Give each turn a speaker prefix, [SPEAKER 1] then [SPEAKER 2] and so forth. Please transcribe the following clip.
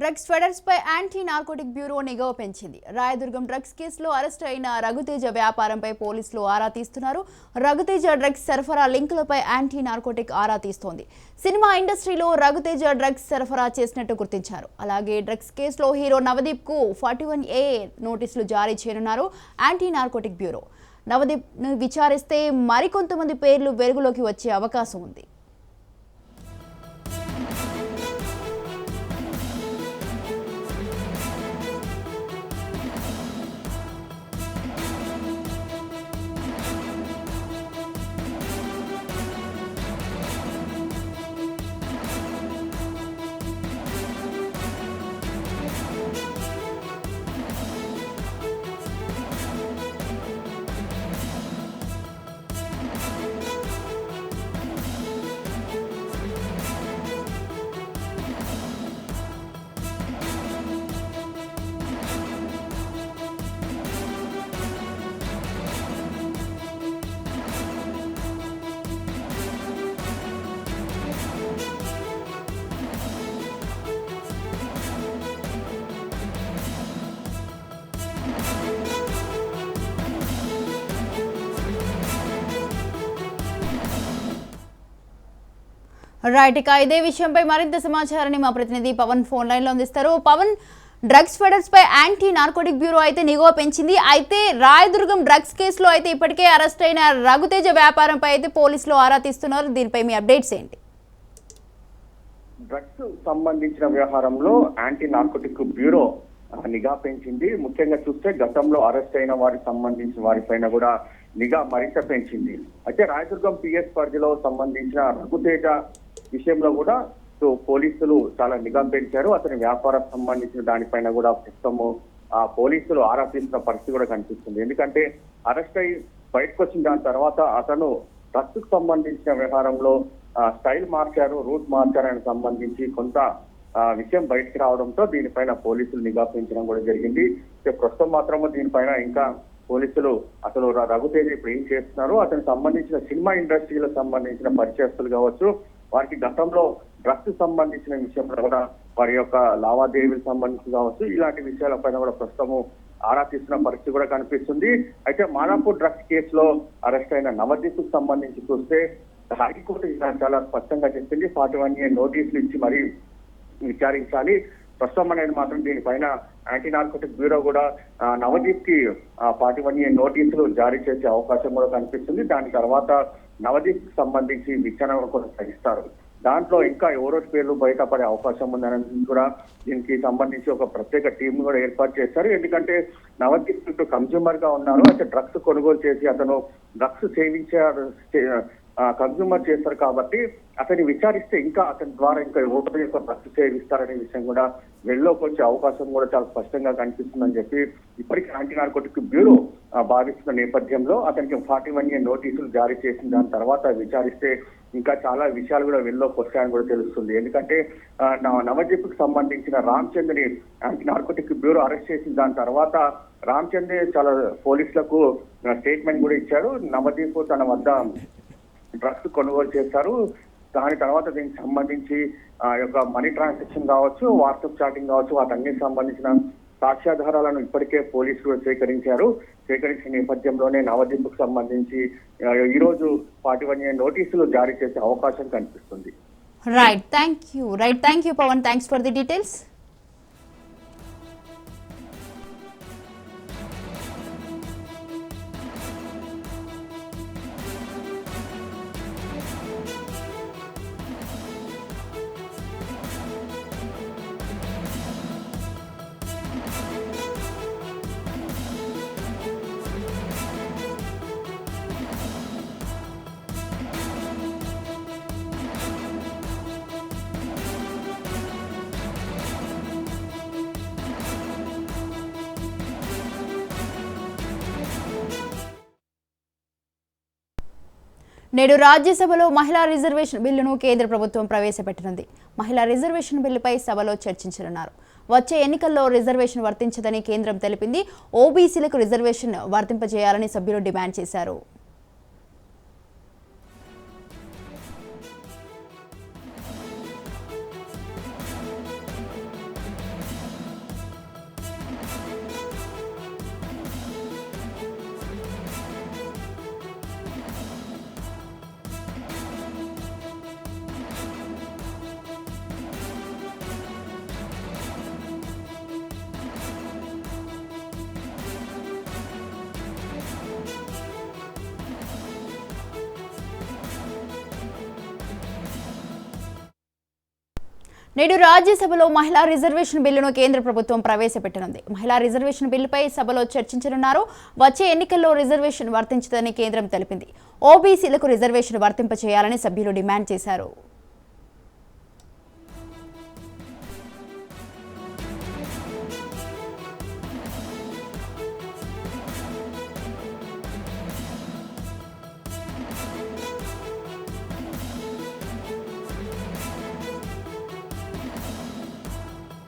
[SPEAKER 1] Drugs ఫెడర్స్ పై anti narcotic bureau నిఘా పెంచింది. Rayadurgam drugs కేసులో అరెస్ట్ అయిన రఘుతేజ వ్యాపారంపై పోలీసులు ఆరా తీస్తున్నారు. రఘుతేజ డ్రగ్స్ సరఫరా లింకులపై యాంటీ నార్కోటిక్ ఆరా తీస్తోంది. సినిమా ఇండస్ట్రీలో రఘుతేజ డ్రగ్స్ సరఫరా చేసినట్టు గుర్తించారు. అలాగే డ్రగ్స్ కేసులో హీరో నవదీప్ కు 41A నోటీసులు జారీ చేయనున్నారు యాంటీ నార్కోటిక్ బ్యూరో. నవదీప్ ను విచారిస్తే మరికొంతమంది పేర్లు వెలుగులోకి వచ్చే అవకాశం ఉంది. రైట్, ఇక ఇదే విషయంపై మరింత సమాచారాన్ని మా ప్రతినిధి పవన్ ఫోన్ లైన్ లో అందిస్తారు. పవన్, డ్రగ్స్ ఫెడర్స్ పై యాంటీ నార్కోటిక్ బ్యూరో అయితే నిఘా పెంచింది. అయితే రాయదుర్గం డ్రగ్స్ కేసులో అయితే ఇప్పటికే అరెస్ట్ అయిన రఘుతేజ వ్యాపారంపై అయితే పోలీసులు ఆరా తీస్తున్నారు. దీనిపై మీ అప్డేట్స్ ఏంటి?
[SPEAKER 2] డ్రగ్స్ సంబంధించిన వ్యవహారంలో యాంటీ నార్కోటిక్ బ్యూరో నిఘా పెంచింది. ముఖ్యంగా చూస్తే గతంలో అరెస్ట్ అయిన వారికి సంబంధించిన వారిపైన కూడా నిఘా మరింత పెంచింది. అయితే రాయదుర్గం పిఎస్ పరిధిలో సంబంధించిన రఘుతేజ విషయంలో కూడా పోలీసులు చాలా నిఘా పెంచారు. అతని వ్యాపారం సంబంధించిన దానిపైన కూడా ప్రస్తుతము పోలీసులు ఆరా తీస్తున్న పరిస్థితి కూడా కనిపిస్తుంది. ఎందుకంటే అరెస్ట్ అయి బయటకు వచ్చిన దాని తర్వాత అతను డ్రగ్స్ కు సంబంధించిన వ్యవహారంలో స్టైల్ మార్చారు, రూట్ మార్చారని సంబంధించి కొంత విషయం బయటకు రావడంతో దీనిపైన పోలీసులు నిఘా పెంచడం కూడా జరిగింది. ప్రస్తుతం మాత్రము దీనిపైన ఇంకా పోలీసులు అసలు రఘుతేజ ఇప్పుడు ఏం చేస్తున్నారు, అతనికి సంబంధించిన సినిమా ఇండస్ట్రీలకు సంబంధించిన పరిచయస్తులు కావచ్చు, వారికి గతంలో డ్రగ్స్ సంబంధించిన విషయంలో కూడా వారి యొక్క లావాదేవీలకు సంబంధించి కావచ్చు, ఇలాంటి విషయాలపైన కూడా ప్రస్తుతము ఆరా తీస్తున్న పరిస్థితి కూడా కనిపిస్తుంది. అయితే మాదాపూర్ డ్రగ్స్ కేసులో అరెస్ట్ అయిన నవదీప్ కు సంబంధించి చూస్తే హైకోర్టు చాలా స్పష్టంగా చెప్పింది. 41A నోటీసులు ఇచ్చి మరీ విచారించాలి. ప్రస్తుతం అనేది మాత్రం దీనిపైన యాంటీ నార్కోటిక్ బ్యూరో కూడా నవదీప్ కి 41A నోటీసులు జారీ చేసే అవకాశం కూడా కనిపిస్తుంది. దాని తర్వాత నవదీప్ కి సంబంధించి విచారణ కొనసాగిస్తారు. దాంట్లో ఇంకా ఎవరో పేర్లు బయటపడే అవకాశం ఉందని కూడా దీనికి సంబంధించి ఒక ప్రత్యేక టీం కూడా ఏర్పాటు చేశారు. ఎందుకంటే నవదీప్ కన్స్యూమర్ గా ఉన్నారు. అయితే డ్రగ్స్ కొనుగోలు చేసి అతను డ్రగ్స్ సేవించారు, కన్స్యూమర్ చేస్తారు కాబట్టి అతన్ని విచారిస్తే ఇంకా అతని ద్వారా ఇంకా ఎవరి యొక్క డ్రగ్స్ సేవిస్తారనే విషయం కూడా వెళ్ళలోకి వచ్చే అవకాశం కూడా చాలా స్పష్టంగా కనిపిస్తుందని చెప్పి ఇప్పటికీ యాంటీ నార్కోటిక్ బ్యూరో భావిస్తున్న నేపథ్యంలో అతనికి 41A నోటీసులు జారీ చేసిన దాని తర్వాత విచారిస్తే ఇంకా చాలా విషయాలు కూడా వెళ్ళలోకి వస్తాయని కూడా తెలుస్తుంది. ఎందుకంటే నవదీప్ కు సంబంధించిన రామచంద్ర ని యాంటీ నార్కోటిక్ బ్యూరో అరెస్ట్ చేసిన దాని తర్వాత రామచంద్ర చాలా పోలీసులకు స్టేట్మెంట్ కూడా ఇచ్చారు. నవదీప్ తన వద్ద డ్రగ్స్ కొనుగోలు చేశారు, దాని తర్వాత దీనికి సంబంధించి యొక్క మనీ ట్రాన్సాక్షన్ కావచ్చు, వాట్సాప్ చాటింగ్ కావచ్చు, వాటన్నిటికి సంబంధించిన సాక్ష్యాధారాలను ఇప్పటికే పోలీసులు సేకరించిన నేపథ్యంలోనే నవదీప్ కు సంబంధించి ఈ రోజు 41A నోటీసులు జారీ చేసే అవకాశం కనిపిస్తుంది.
[SPEAKER 1] Right, thank you Pavan, thanks for the details. నేడు రాజ్యసభలో మహిళా రిజర్వేషన్ బిల్లును కేంద్ర ప్రభుత్వం ప్రవేశపెట్టనుంది. మహిళా రిజర్వేషన్ బిల్లుపై సభలో చర్చించనున్నారు. వచ్చే ఎన్నికల్లో రిజర్వేషన్ వర్తించదని కేంద్రం తెలిపింది. ఓబీసీలకు రిజర్వేషన్ వర్తింపజేయాలని సభ్యులు డిమాండ్ చేశారు. నేడు రాజ్యసభలో మహిళా రిజర్వేషన్ బిల్లును కేంద్ర ప్రభుత్వం ప్రవేశపెట్టనుంది. మహిళా రిజర్వేషన్ బిల్లుపై సభలో చర్చించనున్నారు. వచ్చే ఎన్నికల్లో రిజర్వేషన్ వర్తించదని కేంద్రం తెలిపింది. ఓబీసీలకు రిజర్వేషన్ వర్తింపచేయాలని సభ్యులు డిమాండ్ చేశారు.